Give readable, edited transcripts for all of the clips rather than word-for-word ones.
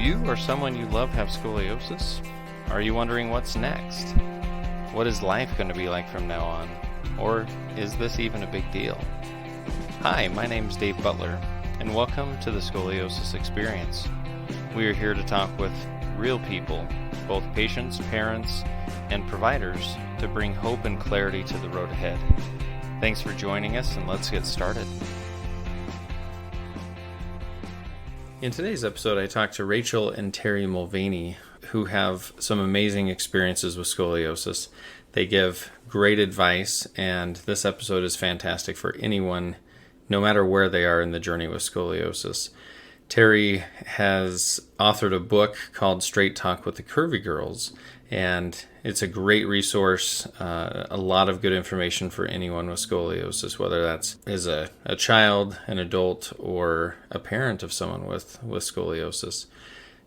you or someone you love have scoliosis? Are you wondering what's next? What is life going to be like from now on? Or is this even a big deal? Hi, my name's Dave Butler, and welcome to the Scoliosis Experience. We are here to talk with real people, both patients, parents, and providers, to bring hope and clarity to the road ahead. Thanks for joining us, and let's get started. In today's episode, I talked to Rachel and Terry Mulvaney, who have some amazing experiences with scoliosis. They give great advice, and this episode is fantastic for anyone, no matter where they are in the journey with scoliosis. Terry has authored a book called Straight Talk with the Curvy Girls, and it's a great resource, a lot of good information for anyone with scoliosis, whether that's as a child, an adult, or a parent of someone with scoliosis.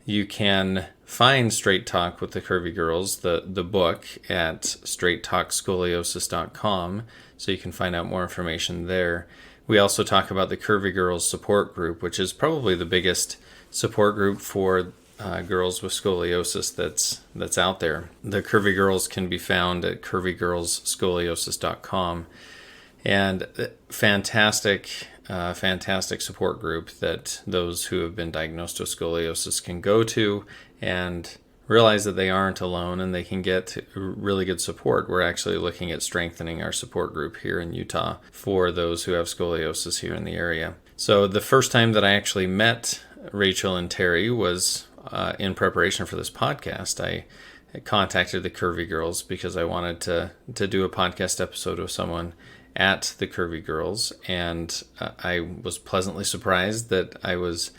You can find Straight Talk with the Curvy Girls, the book, at straighttalkscoliosis.com, so you can find out more information there. We also talk about the Curvy Girls support group, which is probably the biggest support group for girls with scoliosis that's out there. The Curvy Girls can be found at curvygirlsscoliosis.com, and fantastic support group that those who have been diagnosed with scoliosis can go to and realize that they aren't alone and they can get really good support. We're actually looking at strengthening our support group here in Utah for those who have scoliosis here in the area. So the first time that I actually met Rachel and Terry was in preparation for this podcast. I contacted the Curvy Girls because I wanted to do a podcast episode with someone at the Curvy Girls, and I was pleasantly surprised that I was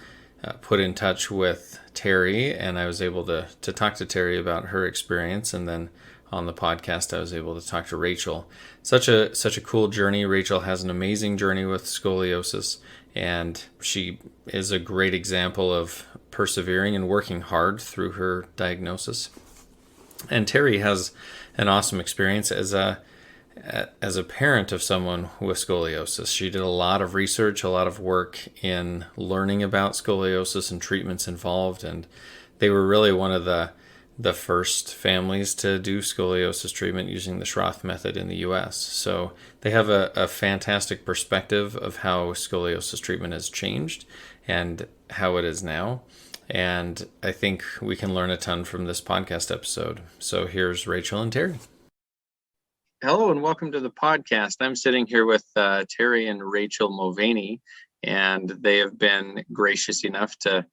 put in touch with Terry, and I was able to talk to Terry about her experience, and then on the podcast I was able to talk to Rachel. Such a cool journey. Rachel has an amazing journey with scoliosis, and she is a great example of persevering and working hard through her diagnosis. And Terry has an awesome experience as a parent of someone with scoliosis. She did a lot of research, a lot of work in learning about scoliosis and treatments involved, and they were really one of the first families to do scoliosis treatment using the Schroth Method in the U.S. So they have a fantastic perspective of how scoliosis treatment has changed and how it is now. And I think we can learn a ton from this podcast episode. So here's Rachel and Terry. Hello and welcome to the podcast. I'm sitting here with Terry and Rachel Mulvaney, and they have been gracious enough to,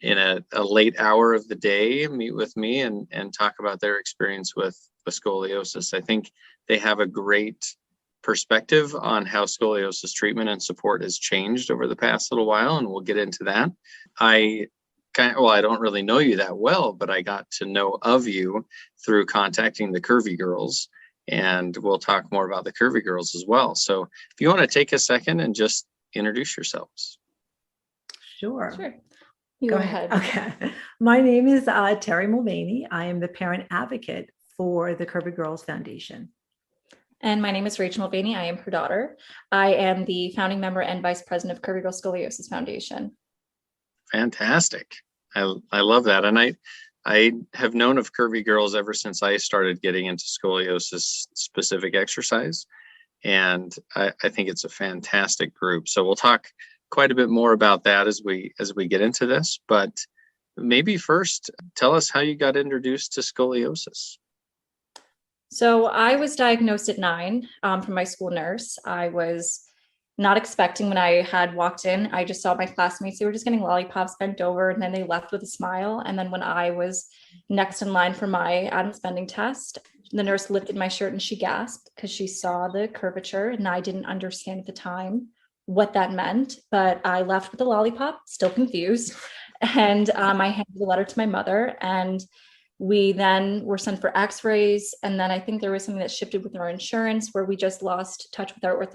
in a late hour of the day, meet with me and talk about their experience with scoliosis. I think they have a great perspective on how scoliosis treatment and support has changed over the past little while, and we'll get into that. I don't really know you that well, but I got to know of you through contacting the Curvy Girls. And we'll talk more about the Curvy Girls as well. So if you want to take a second and just introduce yourselves. Sure. Go ahead. Okay. My name is Terry Mulvaney. I am the parent advocate for the Curvy Girls Foundation. And my name is Rachel Mulvaney. I am her daughter. I am the founding member and vice president of Curvy Girls Scoliosis Foundation. Fantastic. I love that. And I have known of Curvy Girls ever since I started getting into scoliosis specific exercise. And I think it's a fantastic group. So we'll talk quite a bit more about that as we get into this. But maybe first, tell us how you got introduced to scoliosis. So I was diagnosed at 9 from my school nurse. I was not expecting when I had walked in. I just saw my classmates, they were just getting lollipops bent over, and then they left with a smile. And then when I was next in line for my Adams bending test, the nurse lifted my shirt and she gasped because she saw the curvature, and I didn't understand at the time what that meant, but I left with a lollipop, still confused. And I handed the letter to my mother, and we then were sent for x-rays. And then I think there was something that shifted with our insurance where we just lost touch with our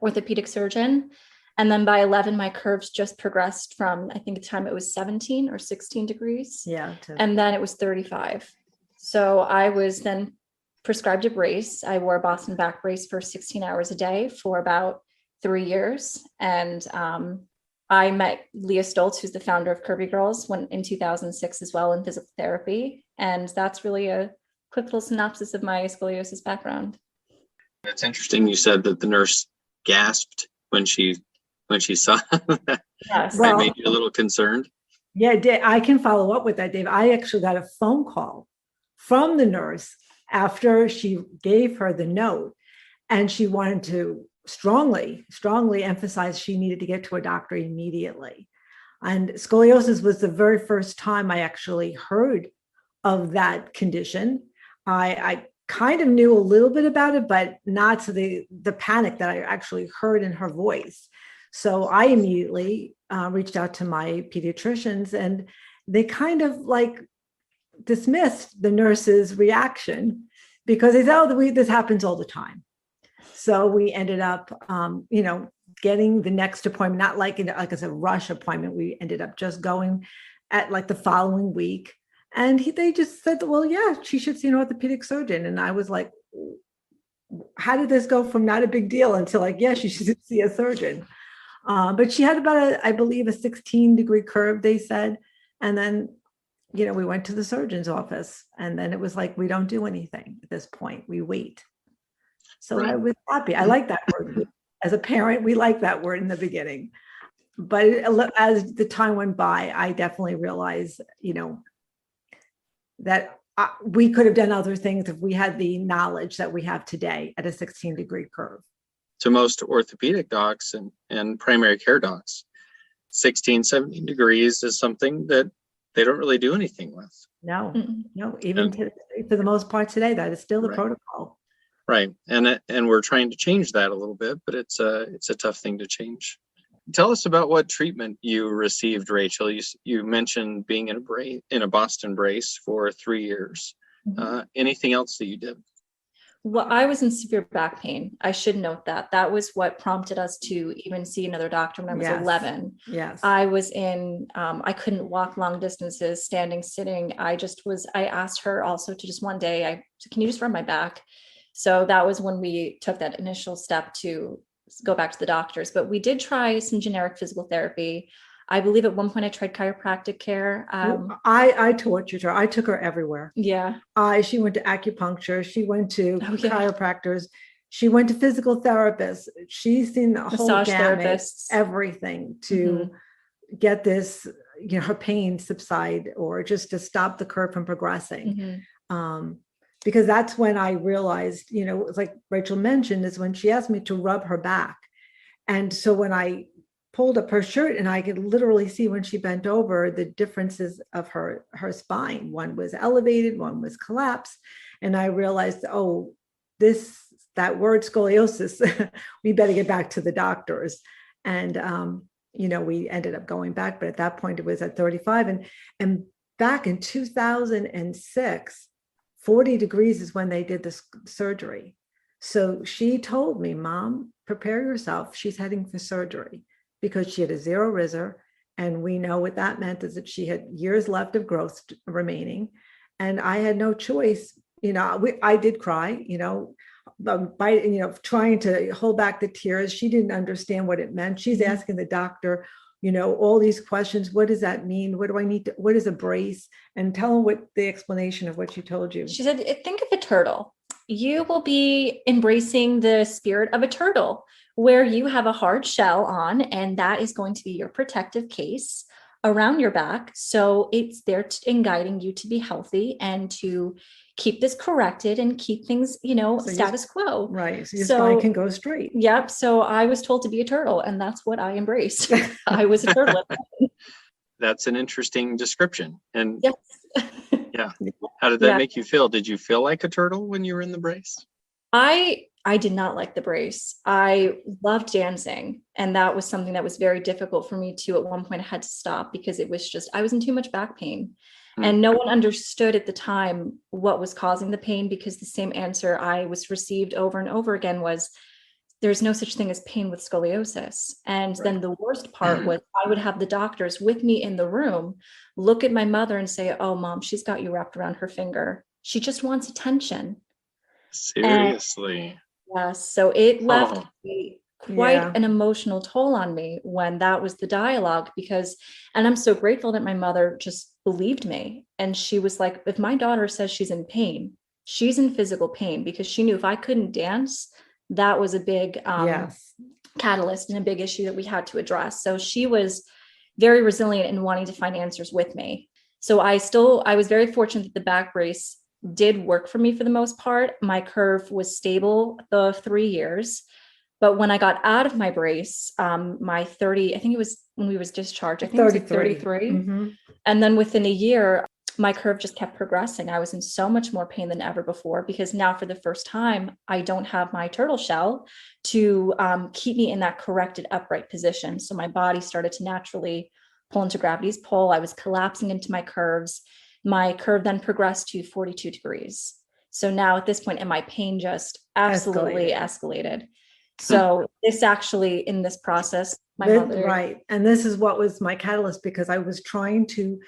orthopedic surgeon. And then by 11, my curves just progressed from, I think at the time it was 17 or 16 degrees. Yeah. And then it was 35. So I was then prescribed a brace. I wore a Boston back brace for 16 hours a day for about 3 years. And I met Leah Stoltz, who's the founder of Curvy Girls, in 2006 as well in physical therapy. And that's really a quick little synopsis of my scoliosis background. It's interesting. You said that the nurse gasped when she saw that. Yes. That made you a little concerned. Yeah, I can follow up with that, Dave. I actually got a phone call from the nurse after she gave her the note, and she wanted to strongly emphasize she needed to get to a doctor immediately. And scoliosis was the very first time I actually heard of that condition. I kind of knew a little bit about it, but not to the panic that I actually heard in her voice. So I immediately reached out to my pediatricians, and they kind of like dismissed the nurse's reaction because they said, oh, this happens all the time. So we ended up, getting the next appointment, not like as a rush appointment. We ended up just going at like the following week. And they just said, well, yeah, she should see an orthopedic surgeon. And I was like, how did this go from not a big deal until like, yeah, she should see a surgeon. But she had about I believe a 16-degree curve, they said. And then, we went to the surgeon's office, and then it was like, we don't do anything at this point. We wait. So right. I was happy. I like that word. As a parent, we like that word in the beginning. But as the time went by, I definitely realized, that we could have done other things if we had the knowledge that we have today at a 16-degree curve. To most orthopedic docs and primary care docs, 16, 17 degrees is something that they don't really do anything with. No, even for the most part today, that is still the right. protocol. Right. And we're trying to change that a little bit, but it's a tough thing to change. Tell us about what treatment you received, Rachel. You mentioned being in a Boston brace for 3 years. Mm-hmm. Anything else that you did? Well, I was in severe back pain. I should note that was what prompted us to even see another doctor when I was 11. Yes. I was I couldn't walk long distances, standing, sitting. I asked her also to just one day, can you just rub my back? So that was when we took that initial step to go back to the doctors, but we did try some generic physical therapy. I believe at one point I tried chiropractic care. I tortured her. I took her everywhere. Yeah. She went to acupuncture. She went to chiropractors. She went to physical therapists. She's seen the whole gamut, everything to get this, her pain subside or just to stop the curve from progressing. Because that's when I realized, it's like Rachel mentioned, is when she asked me to rub her back. And so when I pulled up her shirt and I could literally see when she bent over the differences of her spine. One was elevated, one was collapsed. And I realized, that word scoliosis, we better get back to the doctors. And, we ended up going back, but at that point it was at 35. And back in 2006, 40 degrees is when they did this surgery. So she told me, Mom, prepare yourself. She's heading for surgery because she had a 0 risser. And we know what that meant is that she had years left of growth remaining. And I had no choice. I did cry, trying to hold back the tears. She didn't understand what it meant. She's asking the doctor, all these questions. What does that mean? What do I need what is a brace? And tell them what the explanation of what she told you. She said, think of a turtle. You will be embracing the spirit of a turtle where you have a hard shell on, and that is going to be your protective case around your back. So it's there in guiding you to be healthy and to keep this corrected and keep things, status quo. Right. So your spine can go straight. Yep. So I was told to be a turtle, and that's what I embraced. I was a turtle. That's an interesting description. And yes. Yeah. How did that make you feel? Did you feel like a turtle when you were in the brace? I did not like the brace. I loved dancing. And that was something that was very difficult for me too. At one point I had to stop because it was I was in too much back pain. And no one understood at the time what was causing the pain, because the same answer I was received over and over again was, there's no such thing as pain with scoliosis. And then the worst part was I would have the doctors with me in the room, look at my mother and say, oh, Mom, she's got you wrapped around her finger. She just wants attention. Seriously. Yes. So it left me quite an emotional toll on me when that was the dialogue, and I'm so grateful that my mother just believed me. And she was like, if my daughter says she's in pain, she's in physical pain, because she knew if I couldn't dance, that was a big catalyst and a big issue that we had to address. So she was very resilient in wanting to find answers with me. So I was very fortunate that the back brace did work for me for the most part. My curve was stable the 3 years. But when I got out of my brace, my 30, I think it was when we was discharged, I think 33. It was like 33. Mm-hmm. And then within a year, my curve just kept progressing. I was in so much more pain than ever before, because now for the first time, I don't have my turtle shell to keep me in that corrected upright position. So my body started to naturally pull into gravity's pull. I was collapsing into my curves. My curve then progressed to 42 degrees. So now at this point, and my pain just absolutely escalated. So this actually, in this process, my mother. Right. And this is what was my catalyst, because I was trying to,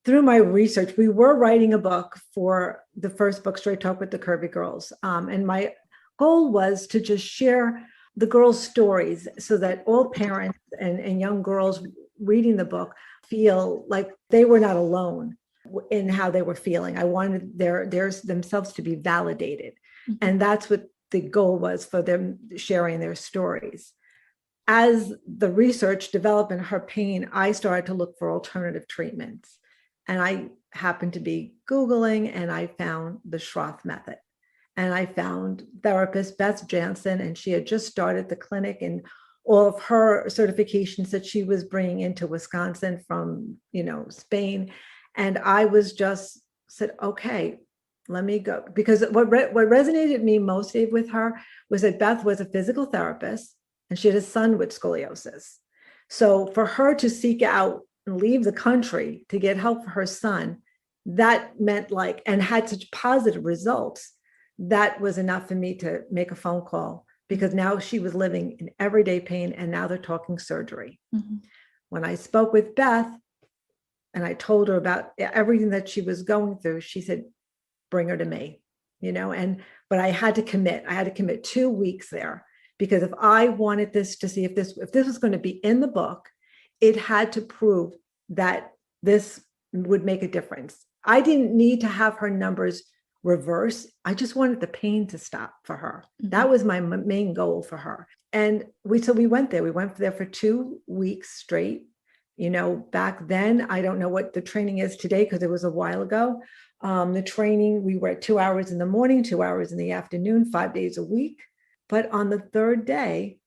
through my research, we were writing a book for the first book, Straight Talk with the Curvy Girls. And my goal was to just share the girls' stories so that all parents and young girls reading the book feel like they were not alone in how they were feeling. I wanted their themselves to be validated. Mm-hmm. And that's what the goal was for them sharing their stories. As the research developed in her pain, I started to look for alternative treatments. And I happened to be Googling, and I found the Schroth Method. And I found therapist Beth Jansen, and she had just started the clinic, and all of her certifications that she was bringing into Wisconsin from, Spain. And I was just said, okay, let me go. Because what resonated me most, Dave, with her was that Beth was a physical therapist, and she had a son with scoliosis. So for her to seek out and leave the country to get help for her son, that meant and had such positive results, that was enough for me to make a phone call, because now she was living in everyday pain, and now they're talking surgery. Mm-hmm. When I spoke with Beth and I told her about everything that she was going through, she said, bring her to me, but I had to commit 2 weeks there, because if I wanted this to see if this was going to be in the book, it had to prove that this would make a difference. I didn't need to have her numbers reverse. I just wanted the pain to stop for her. Mm-hmm. That was my main goal for her. And we went there. We went there for 2 weeks straight. Back then, I don't know what the training is today, because it was a while ago. The training, we were at 2 hours in the morning, 2 hours in the afternoon, 5 days a week. But on the third day,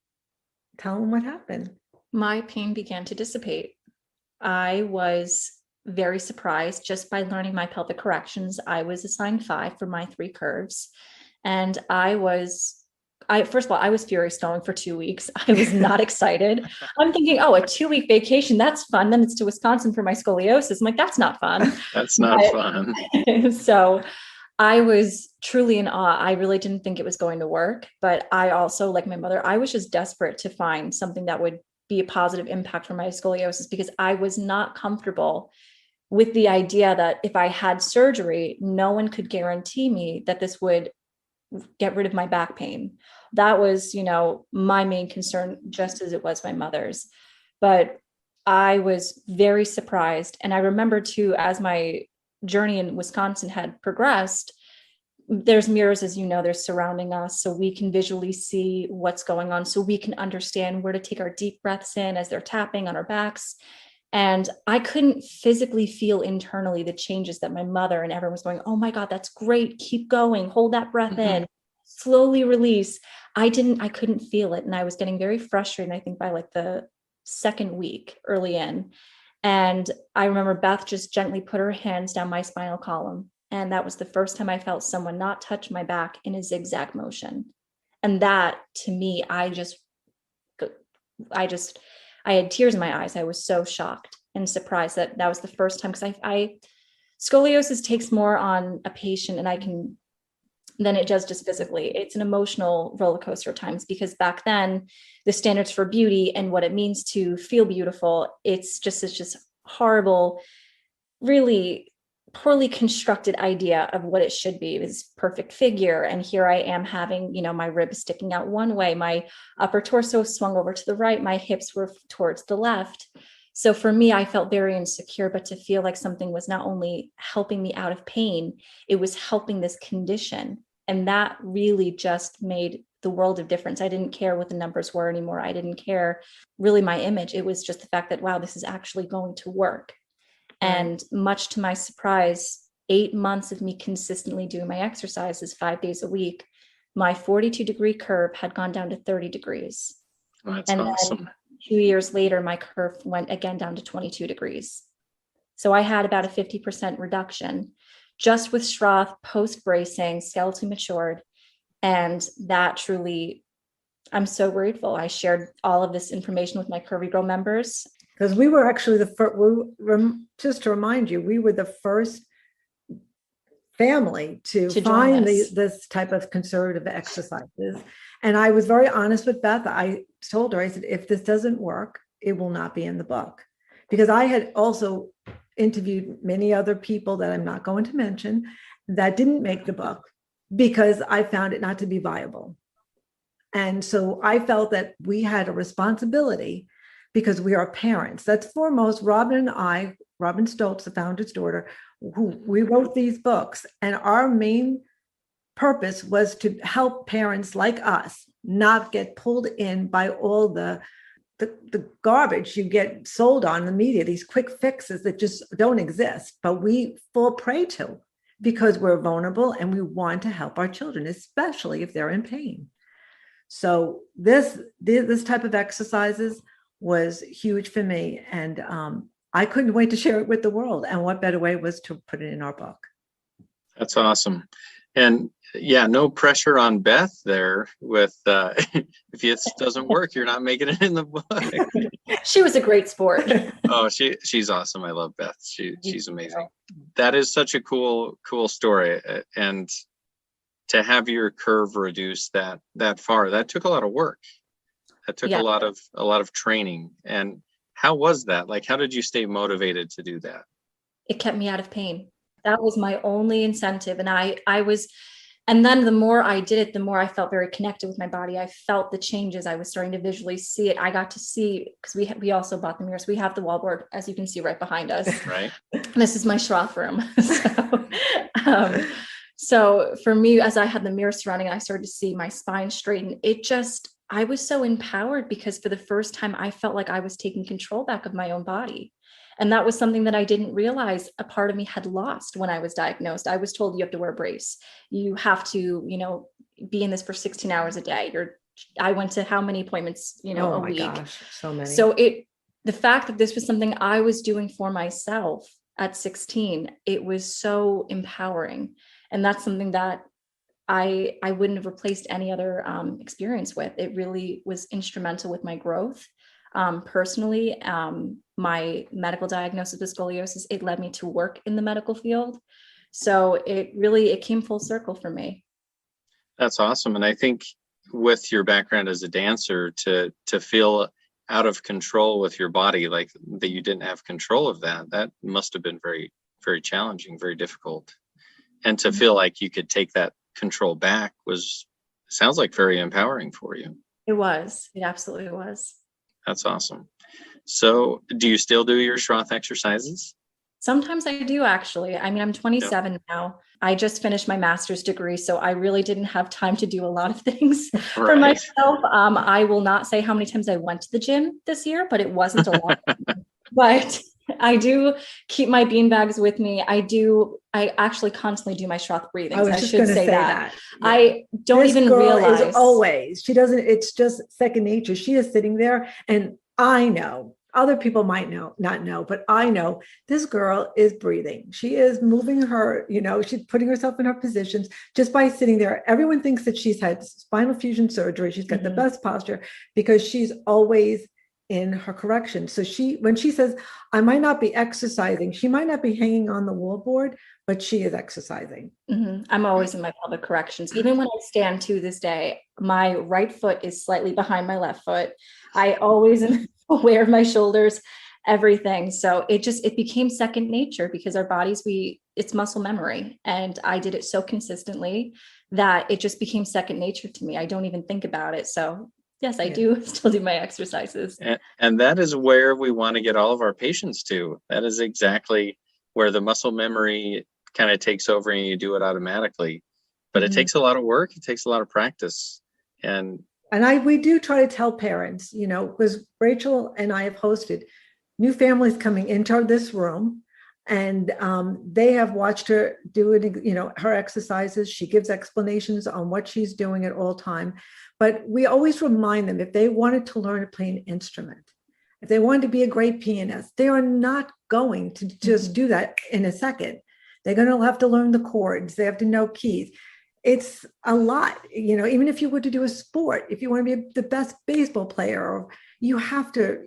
tell them what happened. My pain began to dissipate. I was very surprised just by learning my pelvic corrections. I was assigned 5 for my 3 curves. And first of all, I was furious going for 2 weeks. I was not excited. I'm thinking, a 2-week vacation, that's fun. Then it's to Wisconsin for my scoliosis. I'm like, that's not fun. That's not fun. So I was truly in awe. I really didn't think it was going to work. But I also, like my mother, I was just desperate to find something that would be a positive impact for my scoliosis, because I was not comfortable with the idea that if I had surgery, no one could guarantee me that this would get rid of my back pain. That was, my main concern, just as it was my mother's. But I was very surprised. And I remember too, as my journey in Wisconsin had progressed, there's mirrors, as you know, they're surrounding us, so we can visually see what's going on, so we can understand where to take our deep breaths in as they're tapping on our backs. And I couldn't physically feel internally the changes that my mother and everyone was going, oh my God, that's great. Keep going. Hold that breath mm-hmm. in, slowly release. I couldn't feel it. And I was getting very frustrated, I think, by the second week early in. And I remember Beth just gently put her hands down my spinal column. And that was the first time I felt someone not touch my back in a zigzag motion. And that, to me, I had tears in my eyes. I was so shocked and surprised that was the first time, because scoliosis takes more on a patient than it does just physically. It's an emotional roller coaster at times, because back then the standards for beauty and what it means to feel beautiful, it's just horrible, really poorly constructed idea of what it should be. It was perfect figure. And here I am having, my ribs sticking out one way, my upper torso swung over to the right, my hips were towards the left. So for me, I felt very insecure, but to feel like something was not only helping me out of pain, it was helping this condition. And that really just made the world of difference. I didn't care what the numbers were anymore. I didn't care really my image. It was just the fact that, wow, this is actually going to work. And much to my surprise, 8 months of me consistently doing my exercises 5 days a week, my 42-degree curve had gone down to 30 degrees. Oh, that's and awesome. Then 2 years later, my curve went again down to 22 degrees. So I had about a 50% reduction just with Schroth, post-bracing, skeletally matured. And that truly, I'm so grateful. I shared all of this information with my Curvy Girl members. Because we were actually the first, just to remind you, we were the first family to find this type of conservative exercises. And I was very honest with Beth. I told her, I said, if this doesn't work, it will not be in the book. Because I had also interviewed many other people that I'm not going to mention that didn't make the book because I found it not to be viable. And so I felt that we had a responsibility because we are parents. That's foremost. Robin and I, Robin Stoltz, the founder's daughter, who we wrote these books, and our main purpose was to help parents like us not get pulled in by all the garbage you get sold on the media, these quick fixes that just don't exist, but we fall prey to because we're vulnerable and we want to help our children, especially if they're in pain. So this type of exercises was huge for me. And I couldn't wait to share it with the world. And what better way was to put it in our book. That's awesome. And yeah, no pressure on Beth there with, if this doesn't work, you're not making it in the book. She was a great sport. Oh, she's awesome. I love Beth. She's amazing. That is such a cool story. And to have your curve reduce that far, that took a lot of work. That took a lot of training. And how was that? Like, how did you stay motivated to do that? It kept me out of pain. That was my only incentive. And and then the more I did it, the more I felt very connected with my body. I felt the changes. I was starting to visually see it. I got to see, because we also bought the mirrors. We have the wallboard, as you can see right behind us. Right. This is my Schroth room. So for me, as I had the mirror surrounding, I started to see my spine straighten. I was so empowered because for the first time, I felt like I was taking control back of my own body. And that was something that I didn't realize a part of me had lost when I was diagnosed. I was told you have to wear a brace. You have to, be in this for 16 hours a day. I went to how many appointments, a week? Gosh, so many. So the fact that this was something I was doing for myself at 16, it was so empowering. And that's something that I wouldn't have replaced any other experience with. It really was instrumental with my growth. Personally, my medical diagnosis of scoliosis, it led me to work in the medical field. So it came full circle for me. That's awesome. And I think with your background as a dancer, to feel out of control with your body, like that you didn't have control of that must have been very, very challenging, very difficult. And to feel like you could take that control back sounds like very empowering for you. It was. It absolutely was. That's awesome. So do you still do your Schroth exercises? Sometimes I do, actually. I mean, I'm 27 now. I just finished my master's degree, so I really didn't have time to do a lot of things for myself. I will not say how many times I went to the gym this year, but it wasn't a lot. But I do keep my bean bags with me. I actually constantly do my Schroth breathing. I should say that. Yeah. I don't this even girl realize. Is always, she doesn't, it's just second nature. She is sitting there and I know, other people might not know, but I know this girl is breathing. She is moving her, she's putting herself in her positions just by sitting there. Everyone thinks that she's had spinal fusion surgery. She's got the best posture because she's always in her correction. So when she says, I might not be exercising, she might not be hanging on the wallboard, but she is exercising. Mm-hmm. I'm always in my pelvic corrections. Even when I stand to this day, my right foot is slightly behind my left foot. I always am aware of my shoulders. everything. So it became second nature because our bodies, it's muscle memory. And I did it so consistently that it just became second nature to me. I don't even think about it. So yes, I do still do my exercises. And that is where we want to get all of our patients to. That is exactly where the muscle memory kind of takes over and you do it automatically. But it takes a lot of work. It takes a lot of practice. And we do try to tell parents, because Rachel and I have hosted new families coming into this room, and they have watched her do it, her exercises. She gives explanations on what she's doing at all time. But we always remind them, if they wanted to learn to play an instrument, if they wanted to be a great pianist, they are not going to just do that in a second. They're going to have to learn the chords. They have to know keys. It's a lot, even if you were to do a sport, if you want to be the best baseball player, you have to,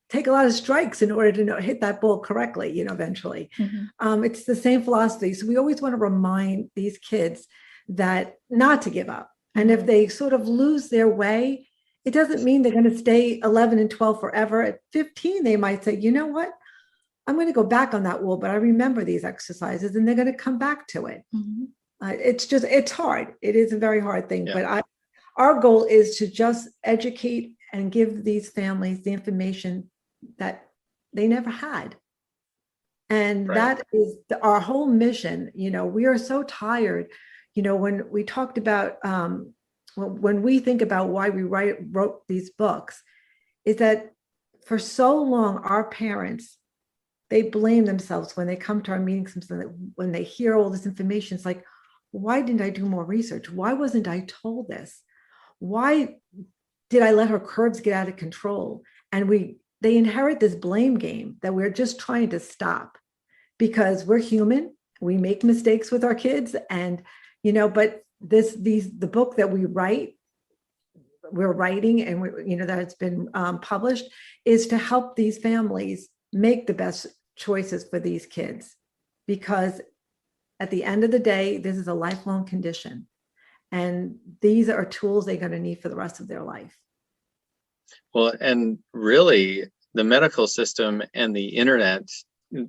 take a lot of strikes in order to hit that ball correctly, eventually. It's the same philosophy. So we always want to remind these kids that not to give up. And if they sort of lose their way, it doesn't mean they're going to stay 11 and 12 forever. At 15, they might say, you know what? I'm going to go back on that wall, but I remember these exercises, and they're going to come back to it. It's hard. It is a very hard thing, but our goal is to just educate and give these families the information that they never had. And that is our whole mission. We are so tired, when we talked about, when we think about why we wrote these books, is that for so long, our parents, they blame themselves when they come to our meetings, when they hear all this information. It's like, why didn't I do more research? Why wasn't I told this? Why did I let her curves get out of control? And they inherit this blame game that we're just trying to stop, because we're human. We make mistakes with our kids, and but the book that we're writing, and that it's been published, is to help these families make the best choices for these kids, because at the end of the day, this is a lifelong condition, and these are tools they're going to need for the rest of their life. Well, and really, the medical system and the internet,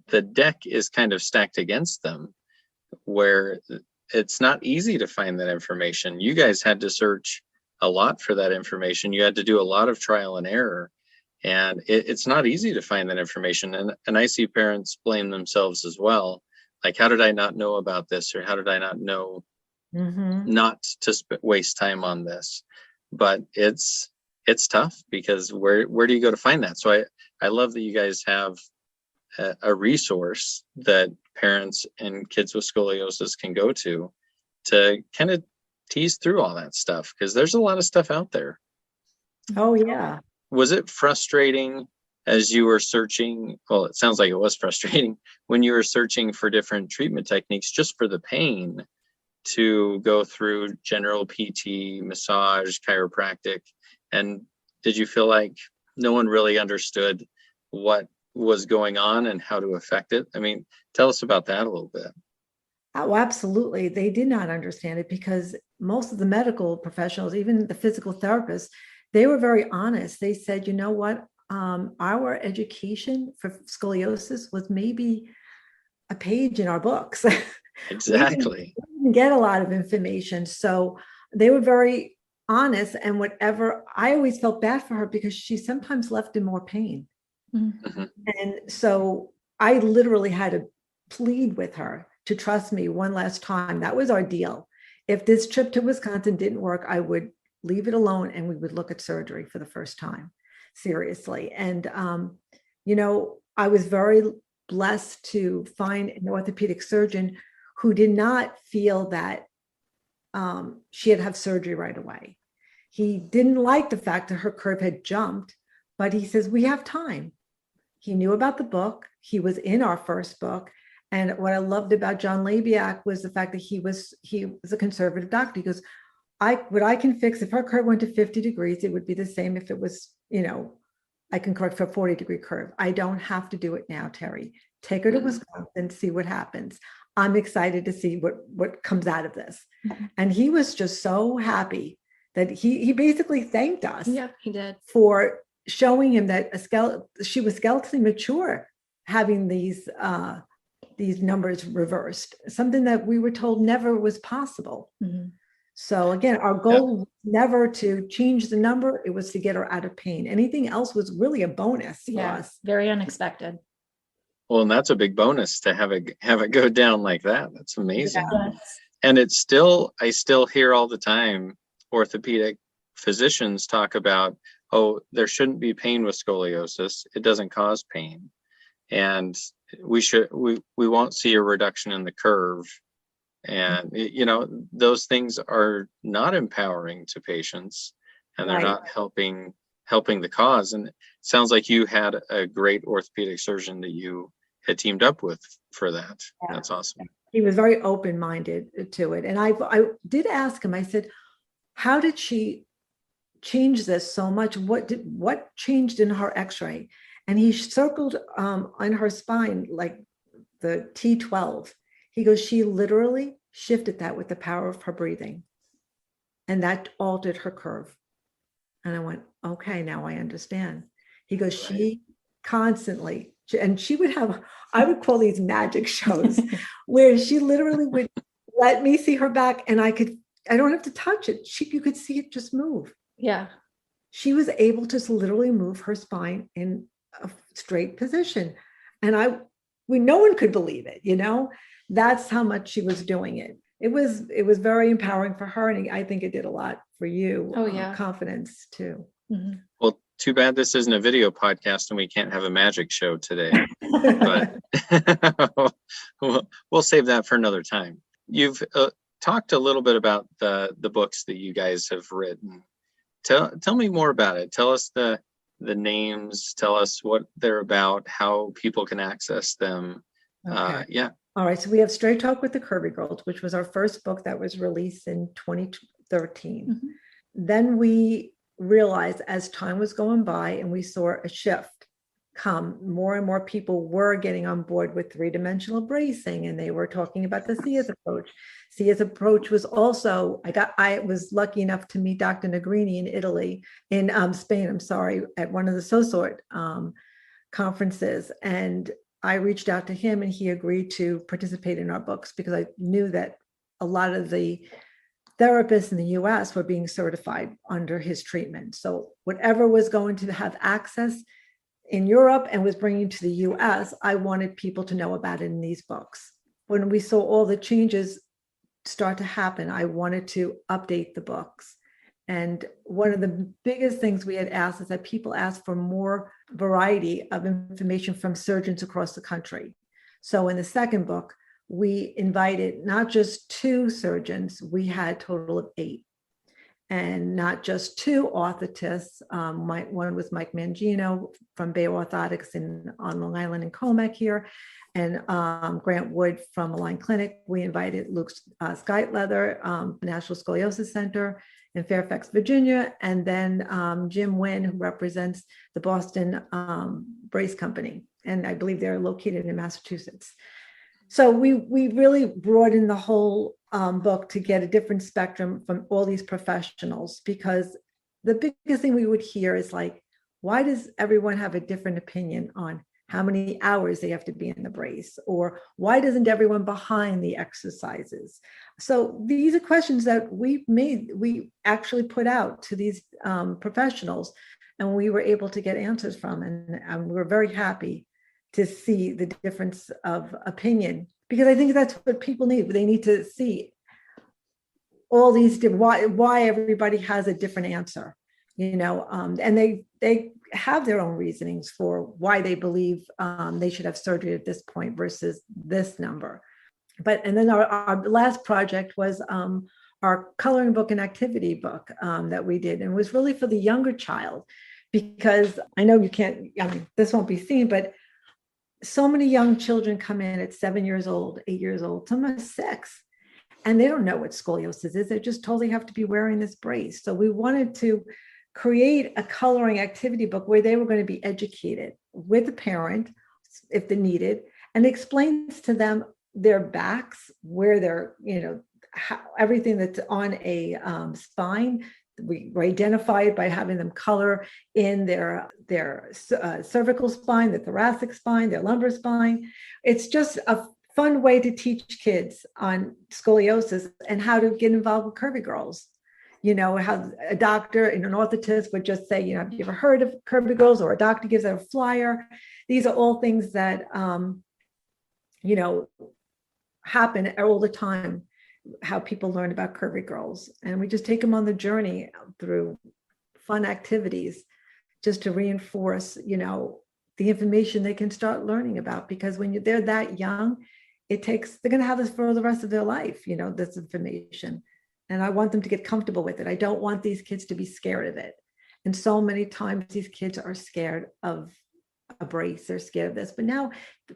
the deck is kind of stacked against them, where it's not easy to find that information. You guys had to search a lot for that information. You had to do a lot of trial and error, and it's not easy to find that information. And I see parents blame themselves as well. Like, how did I not know about this? Or how did I not know not to waste time on this? But it's tough, because where do you go to find that? So I love that you guys have a resource that parents and kids with scoliosis can go to kind of tease through all that stuff, because there's a lot of stuff out there. Oh, yeah. Was it frustrating as you were searching? Well, it sounds like it was frustrating when you were searching for different treatment techniques just for the pain, to go through general PT, massage, chiropractic. And did you feel like no one really understood what was going on and how to affect it? I mean, tell us about that a little bit. Oh, absolutely. They did not understand it, because most of the medical professionals, even the physical therapists, they were very honest. They said, you know what? Our education for scoliosis was maybe a page in our books. Exactly. We didn't get a lot of information. So they were very honest. And whatever, I always felt bad for her, because she sometimes left in more pain. And so I literally had to plead with her to trust me one last time. That was our deal. If this trip to Wisconsin didn't work, I would leave it alone, and we would look at surgery for the first time, seriously. And, I was very blessed to find an orthopedic surgeon who did not feel that she had to have surgery right away. He didn't like the fact that her curve had jumped, but he says, we have time. He knew about the book. He was in our first book. And what I loved about John Labiak was the fact that he was a conservative doctor. He goes, what I can fix, if her curve went to 50 degrees, it would be the same if it was, I can correct for a 40-degree curve. I don't have to do it now, Terry. Take her to Wisconsin, see what happens. I'm excited to see what comes out of this. And he was just so happy that he basically thanked us. Yeah, he did. For showing him that she was skeletally mature, having these numbers reversed, something that we were told never was possible. Mm-hmm. So again, our goal was never to change the number. It was to get her out of pain. Anything else was really a bonus for us. Very unexpected. Well, and that's a big bonus to have it go down like that. That's amazing. Yes. And I still hear all the time orthopedic physicians talk about, oh, there shouldn't be pain with scoliosis. It doesn't cause pain. And we won't see a reduction in the curve. And, those things are not empowering to patients, and they're not helping the cause. And it sounds like you had a great orthopedic surgeon that you had teamed up with for that. Yeah. That's awesome. He was very open-minded to it. And I did ask him, I said, how did she change this so much? What changed in her x-ray? And he circled on her spine, like the T12. He goes, she literally shifted that with the power of her breathing. And that altered her curve. And I went, okay, now I understand. He goes, she constantly, and she would have, I would call these magic shows where she literally would let me see her back, and I don't have to touch it. You could see it just move. Yeah. She was able to literally move her spine in a straight position. And no one could believe it, that's how much she was doing it. It was very empowering for her. And I think it did a lot for you. Oh, yeah. Confidence too. Mm-hmm. Well, too bad this isn't a video podcast and we can't have a magic show today, but we'll save that for another time. You've talked a little bit about the books that you guys have written. Tell me more about it. Tell us the names, tell us what they're about, how people can access them. Okay. All right. So we have Straight Talk with the Curvy Girls, which was our first book that was released in 2013. Mm-hmm. Then we realized as time was going by and we saw a shift come, more and more people were getting on board with three-dimensional bracing, and they were talking about the SIA's approach. SIA's approach was also, I was lucky enough to meet Dr. Negrini in Spain, at one of the SOSORT conferences. And I reached out to him and he agreed to participate in our books because I knew that a lot of the therapists in the US were being certified under his treatment. So whatever was going to have access in Europe and was bringing to the US, I wanted people to know about it in these books. When we saw all the changes start to happen, I wanted to update the books. And one of the biggest things we had asked is that people asked for more variety of information from surgeons across the country. So in the second book, we invited not just 2 surgeons, we had a total of 8. And not just 2 orthotists. One was Mike Mangino from Bay Orthotics on Long Island in Comac here, and Grant Wood from Align Clinic. We invited Luke Skytleather, National Scoliosis Center in Fairfax, Virginia, and then Jim Wynn, who represents the Boston Brace Company. And I believe they're located in Massachusetts. So we really brought in the whole book to get a different spectrum from all these professionals, because the biggest thing we would hear is like, why does everyone have a different opinion on how many hours they have to be in the brace? Or why doesn't everyone behind the exercises? So these are questions that we actually put out to these professionals, and we were able to get answers from, and we're very happy to see the difference of opinion, because I think that's what people need. They need to see all these, why everybody has a different answer, and they have their own reasonings for why they believe they should have surgery at this point versus this number. And then our last project was our coloring book and activity book that we did, and it was really for the younger child, because I know this won't be seen, but so many young children come in at 7 years old, 8 years old, some are 6, and they don't know what scoliosis is. They just totally have to be wearing this brace. So we wanted to create a coloring activity book where they were going to be educated with a parent, if they needed, and explains to them their backs, where they're, everything that's on a spine, We identify it by having them color in their cervical spine, their thoracic spine, their lumbar spine. It's just a fun way to teach kids on scoliosis and how to get involved with curvy girls. How a doctor and an orthotist would just say, have you ever heard of curvy girls? Or a doctor gives out a flyer. These are all things that, happen all the time, how people learn about curvy girls. And we just take them on the journey through fun activities just to reinforce, the information they can start learning about. Because when they're that young, they're going to have this for the rest of their life, this information. And I want them to get comfortable with it. I don't want these kids to be scared of it. And so many times these kids are scared of a brace, they're scared of this. But now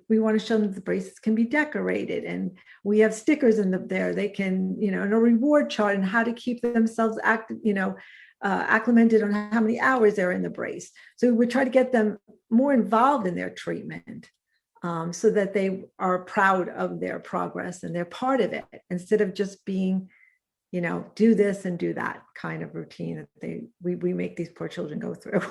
we want to show them the braces can be decorated, and we have stickers in there. They can, and a reward chart, and how to keep themselves acclimated on how many hours they're in the brace. So we try to get them more involved in their treatment, so that they are proud of their progress and they're part of it, instead of just being, do this and do that kind of routine that we make these poor children go through.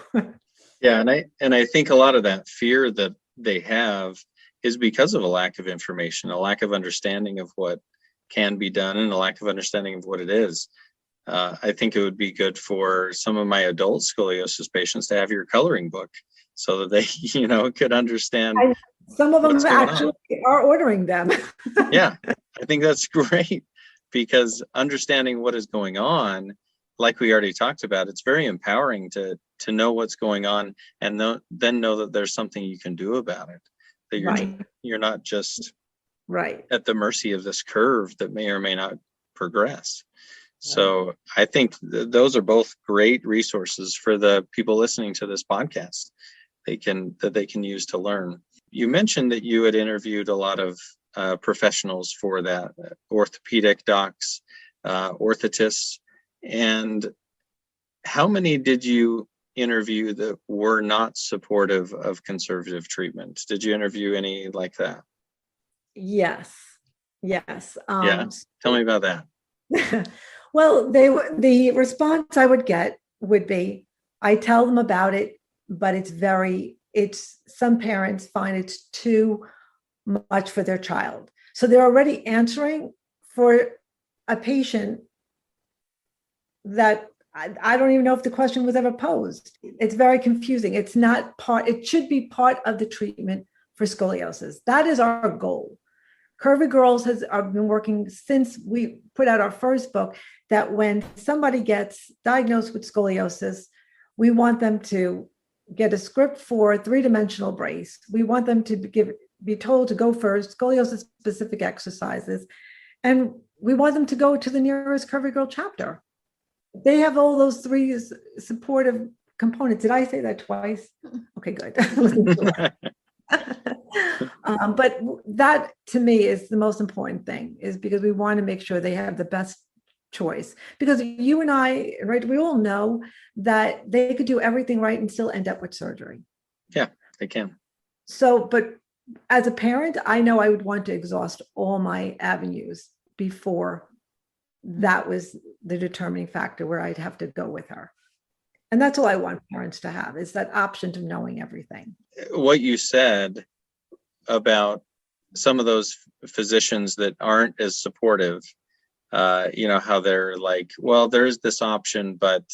Yeah, and I think a lot of that fear that they have is because of a lack of information, a lack of understanding of what can be done, and a lack of understanding of what it is. I think it would be good for some of my adult scoliosis patients to have your coloring book, so that they, could understand. Some of them actually are ordering them. Yeah, I think that's great, because understanding what is going on, like we already talked about, it's very empowering to know what's going on, and then know that there's something you can do about it. That you're not just at the mercy of this curve that may or may not progress. So I think those are both great resources for the people listening to this podcast. They can use to learn. You mentioned that you had interviewed a lot of professionals for that, orthopedic docs, orthotists. And how many did you interview that were not supportive of conservative treatment? Did you interview any like that? Yes. Yeah. Tell me about that. Well, the response I would get would be, I tell them about it, but some parents find it's too much for their child. So they're already answering for a patient that I don't even know if the question was ever posed. It's very confusing. It should be part of the treatment for scoliosis. That is our goal. Curvy Girls have been working since we put out our first book, that when somebody gets diagnosed with scoliosis, we want them to get a script for a 3-dimensional brace. We want them to be told to go for scoliosis specific exercises. And we want them to go to the nearest Curvy Girl chapter. They have all those 3 supportive components. Did I say that twice? Okay, good. But that to me is the most important thing, is because we want to make sure they have the best choice. Because you and I, right, we all know that they could do everything right and still end up with surgery. Yeah, they can. So, but as a parent, I know I would want to exhaust all my avenues before that was the determining factor where I'd have to go with her. And that's all I want parents to have, is that option to knowing everything. What you said about some of those physicians that aren't as supportive, how they're like, well, there's this option, but,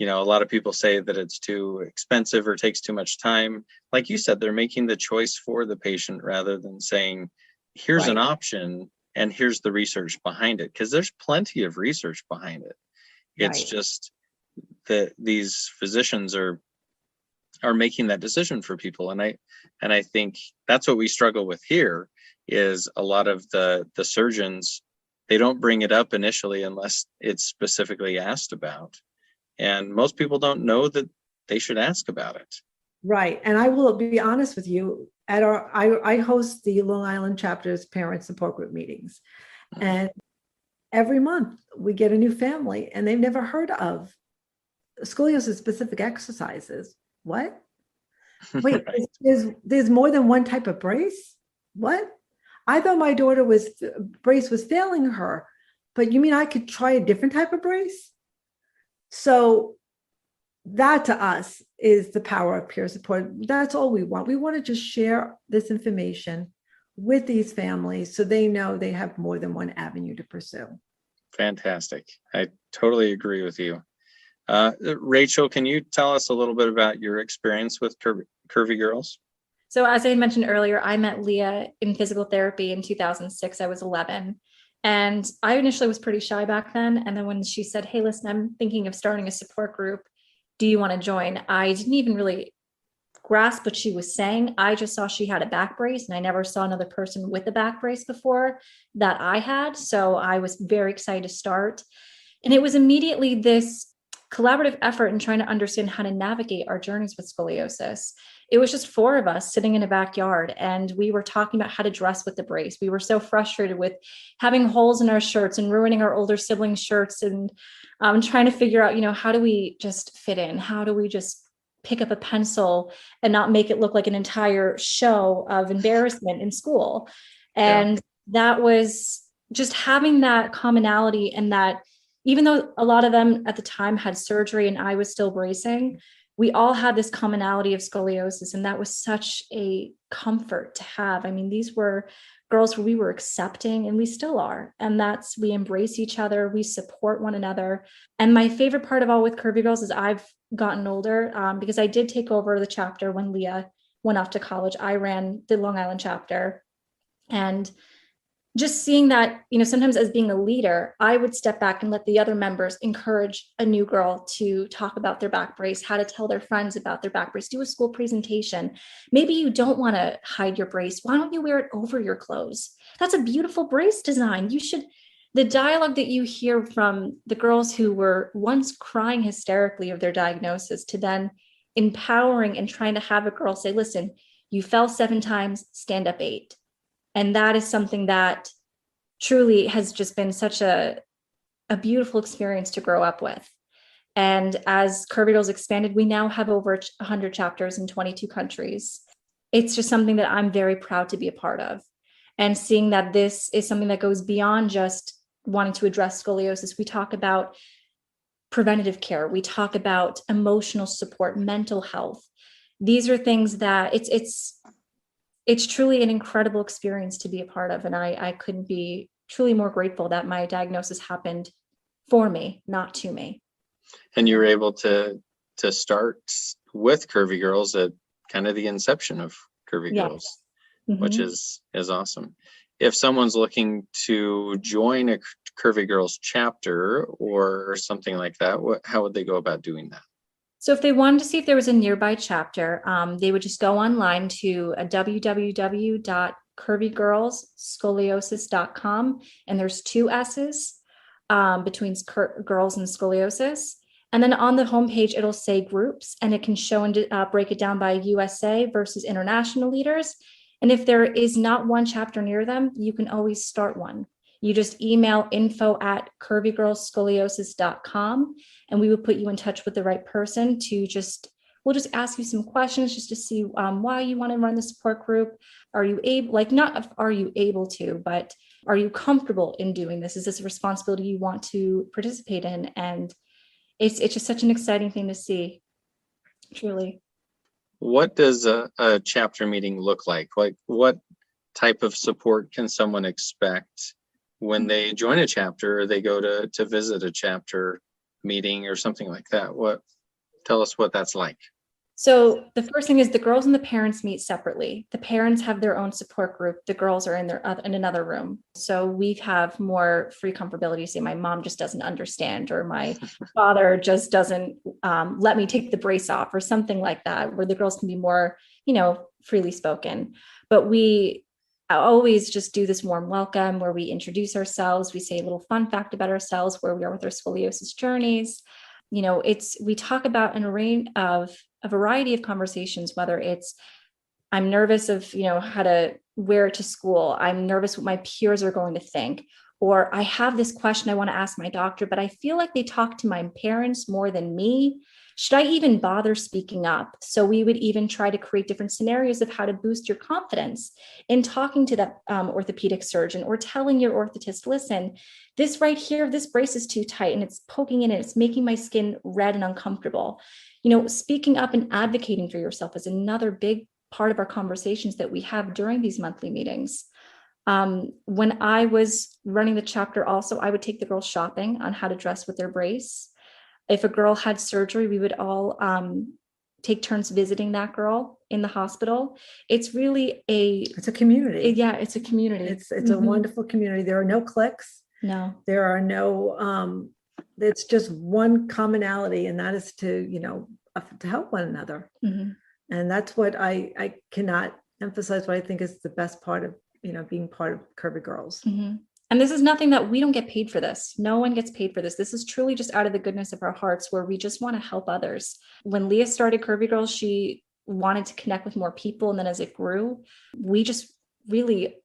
a lot of people say that it's too expensive or takes too much time. Like you said, they're making the choice for the patient rather than saying, here's an option and here's the research behind it. Because there's plenty of research behind it. It's just that these physicians are making that decision for people. And I think that's what we struggle with here, is a lot of the surgeons, they don't bring it up initially unless it's specifically asked about. And most people don't know that they should ask about it. Right. And I will be honest with you, I host the Long Island chapter's parent support group meetings. And every month we get a new family and they've never heard of scoliosis specific exercises. What? Wait, there's more than one type of brace? What? I thought my daughter brace was failing her, but you mean I could try a different type of brace? So that to us is the power of peer support. That's all we want. We want to just share this information with these families so they know they have more than one avenue to pursue. Fantastic. I totally agree with you. Rachel, can you tell us a little bit about your experience with Curvy Girls? So as I mentioned earlier, I met Leah in physical therapy in 2006. I was 11. And I initially was pretty shy back then. And then when she said, hey, listen, I'm thinking of starting a support group. Do you want to join? I didn't even really grasp what she was saying. I just saw she had a back brace, and I never saw another person with a back brace before that I had. So I was very excited to start. And it was immediately this collaborative effort in trying to understand how to navigate our journeys with scoliosis. It was just 4 of us sitting in a backyard, and we were talking about how to dress with the brace. We were so frustrated with having holes in our shirts and ruining our older siblings' shirts, and trying to figure out, how do we just fit in? How do we just pick up a pencil and not make it look like an entire show of embarrassment in school? And that was just having that commonality, and that even though a lot of them at the time had surgery and I was still bracing, we all had this commonality of scoliosis. And that was such a comfort to have. I mean, these were girls where we were accepting, and we still are. And we embrace each other. We support one another. And my favorite part of all with Curvy Girls is I've gotten older, because I did take over the chapter when Leah went off to college. I ran the Long Island chapter. And just seeing that, sometimes as being a leader, I would step back and let the other members encourage a new girl to talk about their back brace, how to tell their friends about their back brace, do a school presentation. Maybe you don't want to hide your brace. Why don't you wear it over your clothes? That's a beautiful brace design. The dialogue that you hear from the girls who were once crying hysterically of their diagnosis to then empowering and trying to have a girl say, listen, you fell 7 times, stand up 8. And that is something that truly has just been such a beautiful experience to grow up with. And as Curvy Girls expanded, we now have over 100 chapters in 22 countries. It's just something that I'm very proud to be a part of. And seeing that this is something that goes beyond just wanting to address scoliosis. We talk about preventative care. We talk about emotional support, mental health. These are things that it's truly an incredible experience to be a part of. And I couldn't be truly more grateful that my diagnosis happened for me, not to me. And you were able to start with Curvy Girls at kind of the inception of Curvy Girls, which is awesome. If someone's looking to join a Curvy Girls chapter or something like that, how would they go about doing that? So if they wanted to see if there was a nearby chapter, they would just go online to www.curvygirlsscoliosis.com. And there's 2 S's between girls and scoliosis. And then on the homepage, it'll say groups, and it can show and break it down by USA versus international leaders. And if there is not one chapter near them, you can always start one. You just email info@curvygirlsscoliosis.com, and we will put you in touch with the right person we'll just ask you some questions just to see why you want to run the support group. Are you able, are you able to, but are you comfortable in doing this? Is this a responsibility you want to participate in? And it's just such an exciting thing to see, truly. What does a chapter meeting look like? Like, what type of support can someone expect when they join a chapter or they go to visit a chapter meeting or something like that? Tell us what that's like. So the first thing is the girls and the parents meet separately. The parents have their own support group. The girls are in another room. So we have more free comfortability to say my mom just doesn't understand, or my father just doesn't let me take the brace off, or something like that, where the girls can be more, freely spoken. But we always just do this warm welcome where we introduce ourselves. We say a little fun fact about ourselves, where we are with our scoliosis journeys. We talk about a variety of conversations, whether it's I'm nervous of, how to wear it to school. I'm nervous what my peers are going to think, or I have this question I want to ask my doctor, but I feel like they talk to my parents more than me. Should I even bother speaking up? So we would even try to create different scenarios of how to boost your confidence in talking to that orthopedic surgeon, or telling your orthotist, listen, this right here, this brace is too tight and it's poking in and it's making my skin red and uncomfortable. Speaking up and advocating for yourself is another big part of our conversations that we have during these monthly meetings. When I was running the chapter also, I would take the girls shopping on how to dress with their brace. If a girl had surgery, we would all take turns visiting that girl in the hospital. It's really it's a community. It's a community. It's a wonderful community. There are no cliques. No. There are no, it's just one commonality, and that is to help one another. Mm-hmm. And that's what I cannot emphasize, what I think is the best part of, being part of Curvy Girls. Mm-hmm. And this is nothing that we don't get paid for this. No one gets paid for this. This is truly just out of the goodness of our hearts, where we just want to help others. When Leah started Curvy Girls, she wanted to connect with more people. And then as it grew, we just really,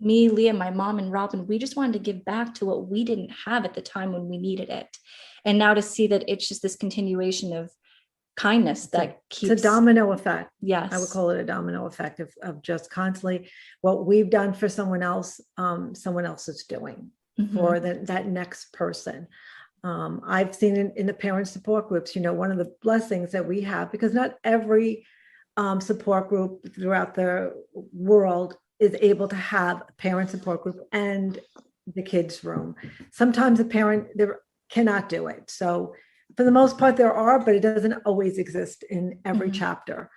me, Leah, my mom, and Robin, we just wanted to give back to what we didn't have at the time when we needed it. And now to see that it's just this continuation of kindness that keeps. It's a domino effect. Yes. I would call it a domino effect of just constantly what we've done for someone else is doing for that next person. I've seen in the parent support groups, one of the blessings that we have, because not every support group throughout the world is able to have a parent support group and the kids' room. Sometimes a parent there cannot do it. So for the most part, there are, but it doesn't always exist in every chapter.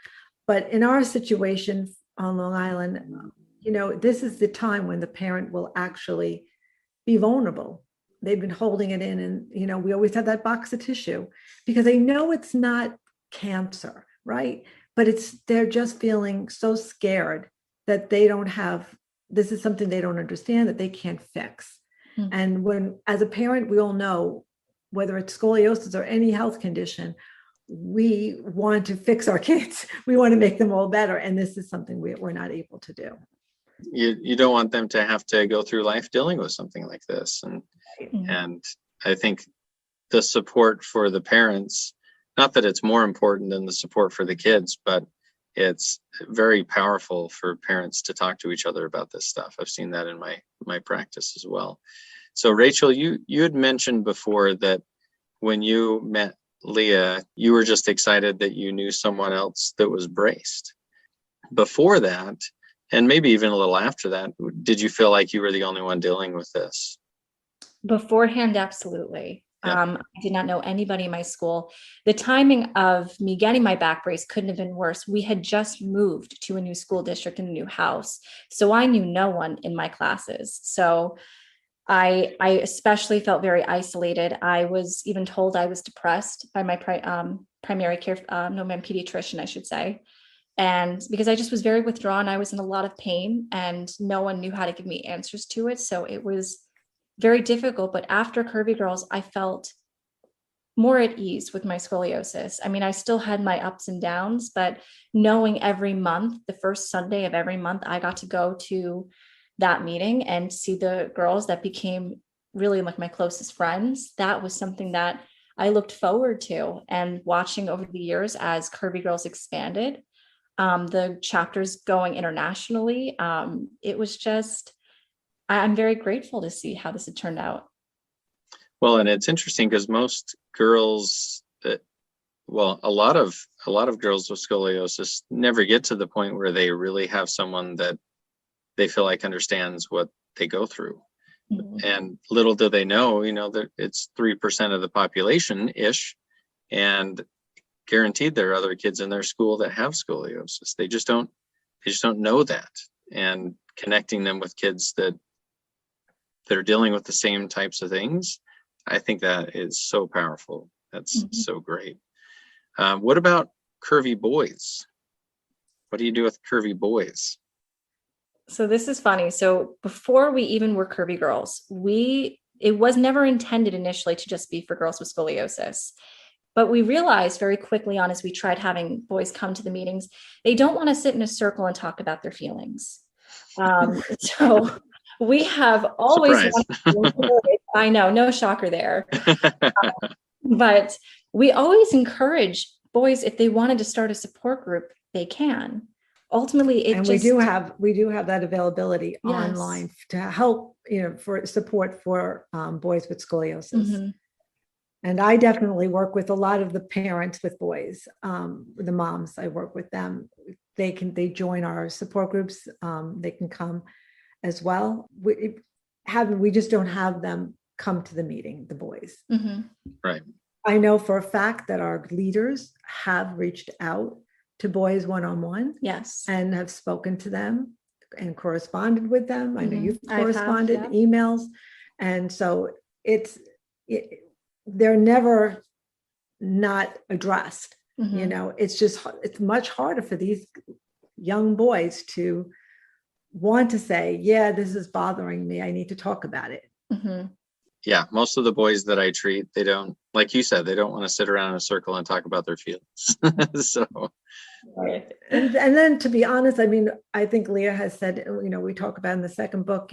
But in our situation on Long Island, this is the time when the parent will actually be vulnerable. They've been holding it in, and, we always have that box of tissue because they know it's not cancer, right? But they're just feeling so scared that they don't have, this is something they don't understand, that they can't fix. Mm-hmm. And when, as a parent, we all know, whether it's scoliosis or any health condition, we want to fix our kids. We want to make them all better. And this is something we're not able to do. You don't want them to have to go through life dealing with something like this. And I think the support for the parents, not that it's more important than the support for the kids, but it's very powerful for parents to talk to each other about this stuff. I've seen that in my practice as well. So Rachel, you had mentioned before that when you met Leah, you were just excited that you knew someone else that was braced. Before that, and maybe even a little after that, did you feel like you were the only one dealing with this? Beforehand, absolutely. Yeah. I did not know anybody in my school. The timing of me getting my back brace couldn't have been worse. We had just moved to a new school district and a new house. So I knew no one in my classes. So I especially felt very isolated. I was even told I was depressed by my primary care, my pediatrician, I should say. And because I just was very withdrawn, I was in a lot of pain and no one knew how to give me answers to it. So it was very difficult. But after Curvy Girls, I felt more at ease with my scoliosis. I mean, I still had my ups and downs, but knowing every month, the first Sunday of every month, I got to go to that meeting and see the girls that became really like my closest friends. That was something that I looked forward to, and watching over the years as Curvy Girls expanded, the chapters going internationally. It was just, I'm very grateful to see how this had turned out. Well, and it's interesting because most girls a lot of girls with scoliosis never get to the point where they really have someone that they feel like understands what they go through. Mm-hmm. And little do they know, that it's 3% of the population ish, and guaranteed there are other kids in their school that have scoliosis. They just don't know that. And connecting them with kids that are dealing with the same types of things, I think that is so powerful. That's so great. What about curvy boys? What do you do with curvy boys? So this is funny. So before we even were Curvy Girls, it was never intended initially to just be for girls with scoliosis. But we realized very quickly on, as we tried having boys come to the meetings, they don't want to sit in a circle and talk about their feelings. So we have always wanted, I know, no shocker there. But we always encourage boys, if they wanted to start a support group, they can. Ultimately, we do have that availability Yes. online to help, for support for boys with scoliosis. Mhm. And I definitely work with a lot of the parents with boys, the moms. I work with them. They join our support groups. They can come as well. We just don't have them come to the meeting, the boys. Mhm. Right. I know for a fact that our leaders have reached out to boys one-on-one. Yes. And have spoken to them and corresponded with them. I know you've I have, corresponded, yeah. emails. And so they're never not addressed. Mhm. It's much harder for these young boys to want to say, yeah, this is bothering me. I need to talk about it. Mhm. Yeah, most of the boys that I treat, they don't, like you said, they don't want to sit around in a circle and talk about their feelings. So, Right. And then, to be honest, I mean, I think Leah has said, we talk about in the second book,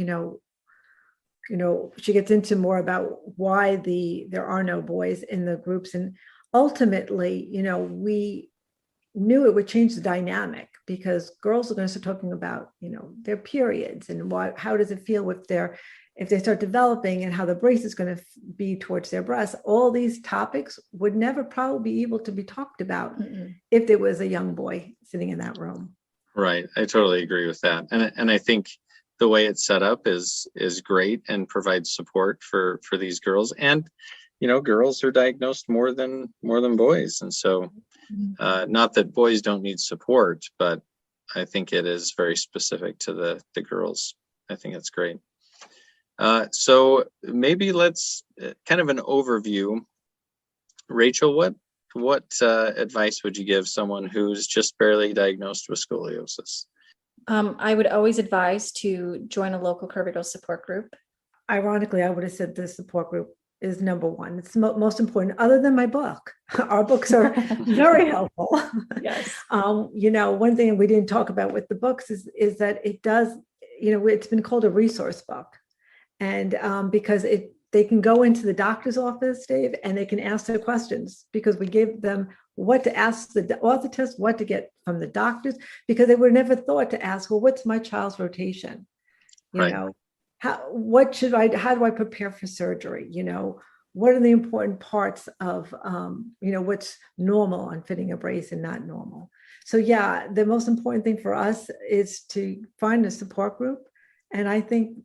she gets into more about why there are no boys in the groups. And ultimately, we knew it would change the dynamic, because girls are going to start talking about, their periods and how does it feel if they start developing, and how the brace is going to be towards their breasts. All these topics would never probably be able to be talked about if there was a young boy sitting in that room. Right. I totally agree with that. And I think the way it's set up is great and provides support for these girls. And, girls are diagnosed more than boys. And so, not that boys don't need support, but I think it is very specific to the girls. I think it's great. So maybe let's kind of an overview. Rachel, what advice would you give someone who's just barely diagnosed with scoliosis? I would always advise to join a local Curvy Girl support group. Ironically, I would have said the support group is number one. It's most important, other than my book. Our books are very helpful. Yes. One thing we didn't talk about with the books is that it does, it's been called a resource book. And because they can go into the doctor's office, Dave, and they can ask their questions, because we give them what to ask the orthotist, what to get from the doctors, because they were never thought to ask, well, what's my child's rotation? How do I prepare for surgery? What are the important parts of, what's normal on fitting a brace and not normal? So yeah, the most important thing for us is to find a support group. And I think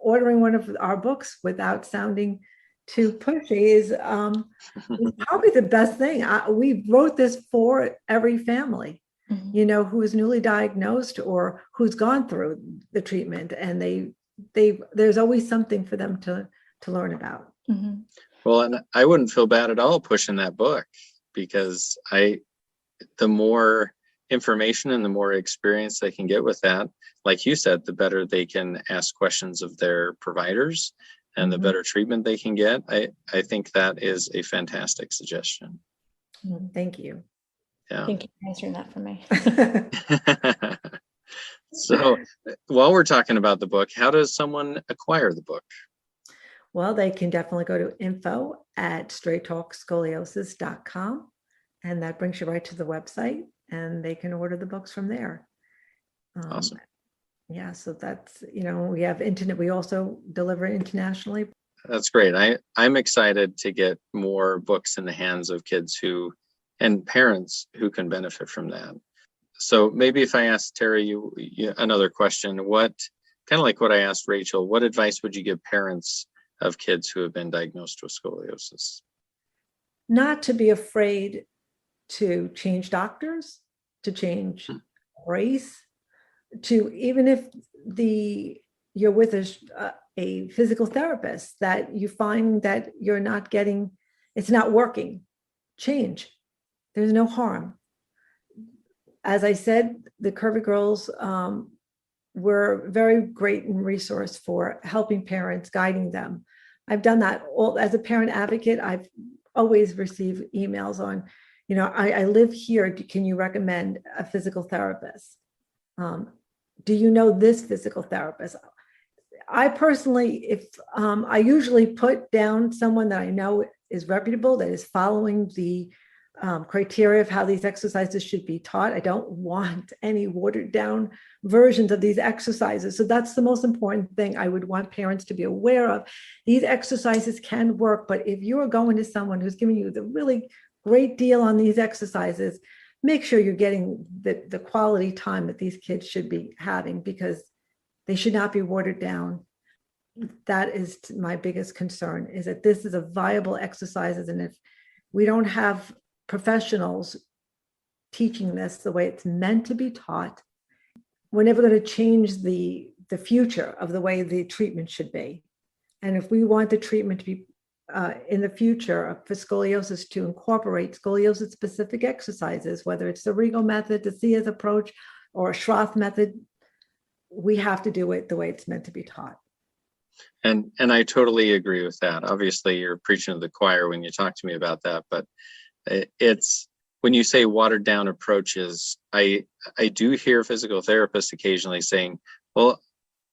ordering one of our books without sounding too pushy is probably the best thing. We wrote this for every family, who is newly diagnosed or who's gone through the treatment, and there's always something for them to learn about. Mm-hmm. Well, and I wouldn't feel bad at all pushing that book, because the more information and the more experience they can get with that, like you said, the better they can ask questions of their providers and the better treatment they can get. I think that is a fantastic suggestion. Thank you. Yeah. Thank you for answering that for me. So while we're talking about the book, how does someone acquire the book? Well, they can definitely go to info@straighttalkscoliosis.com, and that brings you right to the website, and they can order the books from there. Awesome. Yeah, so that's, we have internet. We also deliver internationally. That's great. I'm excited to get more books in the hands of kids and parents who can benefit from that. So maybe if I ask Terry you another question, what, kind of like what I asked Rachel, what advice would you give parents of kids who have been diagnosed with scoliosis? Not to be afraid to change doctors, to change race, to, even if you're with a physical therapist that you find that you're not getting, it's not working, change. There's no harm. As I said, the Curvy Girls were very great in resource for helping parents, guiding them. I've done that as a parent advocate. I've always received emails on, I live here. Can you recommend a physical therapist? Do you know this physical therapist? I personally, if I usually put down someone that I know is reputable, that is following the criteria of how these exercises should be taught. I don't want any watered down versions of these exercises. So that's the most important thing I would want parents to be aware of. These exercises can work, but if you're going to someone who's giving you the really great deal on these exercises, make sure you're getting the quality time that these kids should be having, because they should not be watered down. That is my biggest concern, is that this is a viable exercises. And if we don't have professionals teaching this the way it's meant to be taught, we're never going to change the future of the way the treatment should be. And if we want the treatment to be in the future for scoliosis to incorporate scoliosis specific exercises, whether it's the Rigo method, the Cia's approach, or a Schroth method, we have to do it the way it's meant to be taught. And I totally agree with that. Obviously, you're preaching to the choir when you talk to me about that, but it's when you say watered down approaches, I do hear physical therapists occasionally saying, well,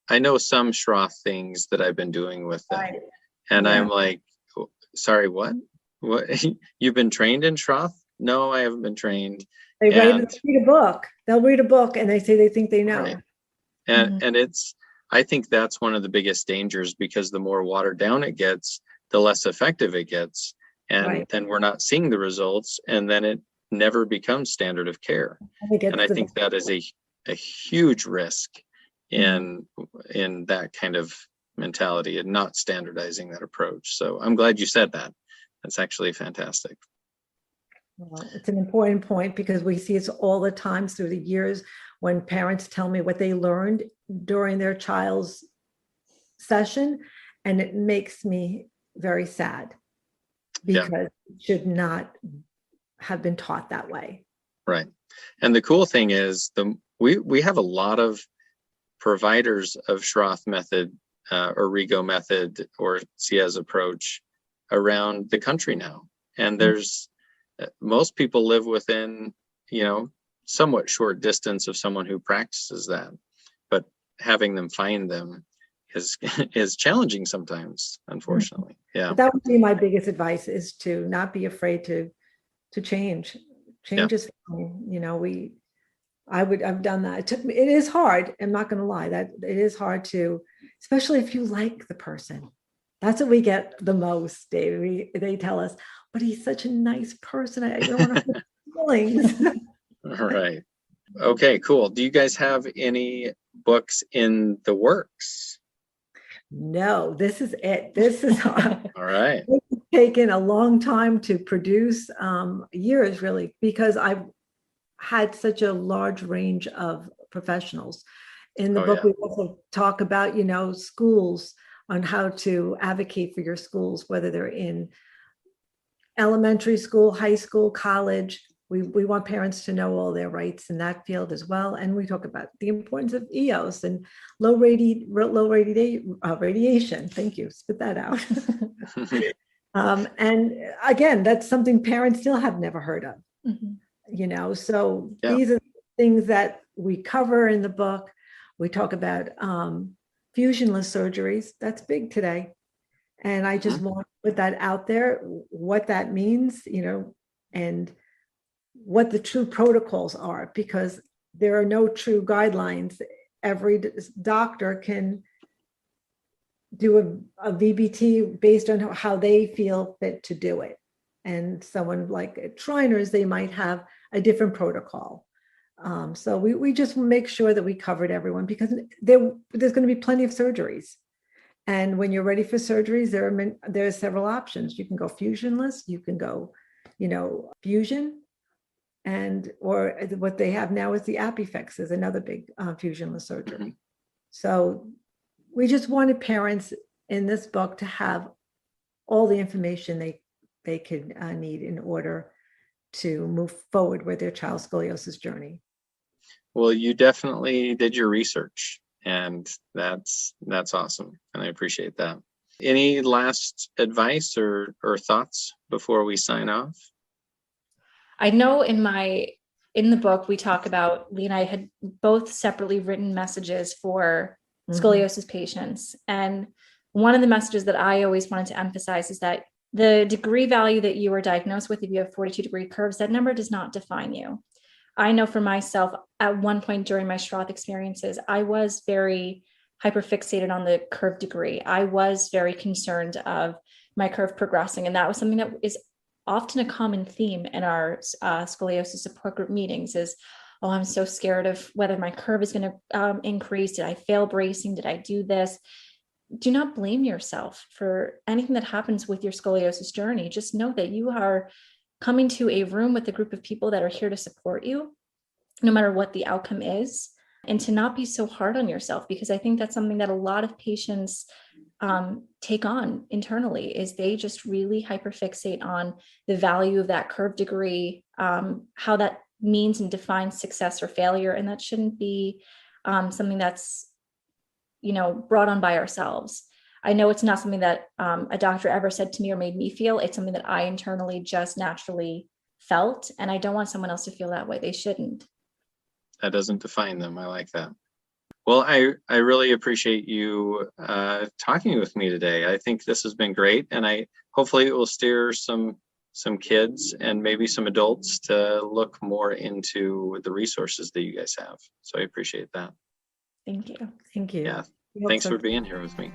I know some Schroth things that I've been doing with them. Right. And yeah. I'm like, sorry, what? You've been trained in Schroth? No, I haven't been trained. They read a book. They'll read a book and they say they think they know. Right. And I think that's one of the biggest dangers, because the more watered down it gets, the less effective it gets. And then we're not seeing the results, and then it never becomes standard of care. And I think that is a huge risk in that kind of mentality and not standardizing that approach. So I'm glad you said that. That's actually fantastic. Well, it's an important point, because we see it all the time through the years when parents tell me what they learned during their child's session, and it makes me very sad, because it should not have been taught that way. Right. And the cool thing is we have a lot of providers of Schroth Method or Rigo Method or Cia's approach around the country now. And there's most people live within, somewhat short distance of someone who practices that, but having them find them is challenging sometimes, unfortunately. Yeah. But that would be my biggest advice, is to not be afraid to change. Change is fine. I've done that. It is hard. I'm not going to lie, that it is hard to, especially if you like the person. That's what we get the most, Dave. They tell us, but he's such a nice person. I don't want to hurt feelings. All right. Okay, cool. Do you guys have any books in the works? No, this is it. This is all right. It's taken a long time to produce, years really, because I've had such a large range of professionals. In the book, we also talk about, schools, on how to advocate for your schools, whether they're in elementary school, high school, college. We want parents to know all their rights in that field as well. And we talk about the importance of EOS and low radiation. Thank you. Spit that out. And again, that's something parents still have never heard of. So these are things that we cover in the book. We talk about fusionless surgeries. That's big today. And I just want to put that out there, what that means, and what the true protocols are, because there are no true guidelines. Every doctor can do a VBT based on how they feel fit to do it. And someone like at Shriners, they might have a different protocol. So we just make sure that we covered everyone, because there's going to be plenty of surgeries. And when you're ready for surgeries, there are several options. You can go fusionless, you can go, fusion, or what they have now is the Apifix is another big fusionless surgery. So we just wanted parents in this book to have all the information they could need in order to move forward with their child's scoliosis journey. Well, you definitely did your research, and that's awesome. And I appreciate that. Any last advice or thoughts before we sign off? I know in the book, we talk about, Lee and I had both separately written messages for scoliosis patients. And one of the messages that I always wanted to emphasize is that the degree value that you are diagnosed with, if you have 42-degree curves, that number does not define you. I know for myself, at one point during my Schroth experiences, I was very hyperfixated on the curve degree. I was very concerned of my curve progressing. And that was something that is often a common theme in our scoliosis support group meetings is, oh, I'm so scared of whether my curve is going to increase. Did I fail bracing? Did I do this? Do not blame yourself for anything that happens with your scoliosis journey. Just know that you are coming to a room with a group of people that are here to support you, no matter what the outcome is, and to not be so hard on yourself, because I think that's something that a lot of patients take on internally, is they just really hyperfixate on the value of that curve degree, how that means and defines success or failure. And that shouldn't be something that's, brought on by ourselves. I know it's not something that a doctor ever said to me or made me feel. It's something that I internally just naturally felt. And I don't want someone else to feel that way. They shouldn't. That doesn't define them. I like that. Well, I really appreciate you talking with me today. I think this has been great. And hopefully it will steer some kids and maybe some adults to look more into the resources that you guys have. So I appreciate that. Thank you. Thank you. Yeah. We hope Thanks so. for being here with me.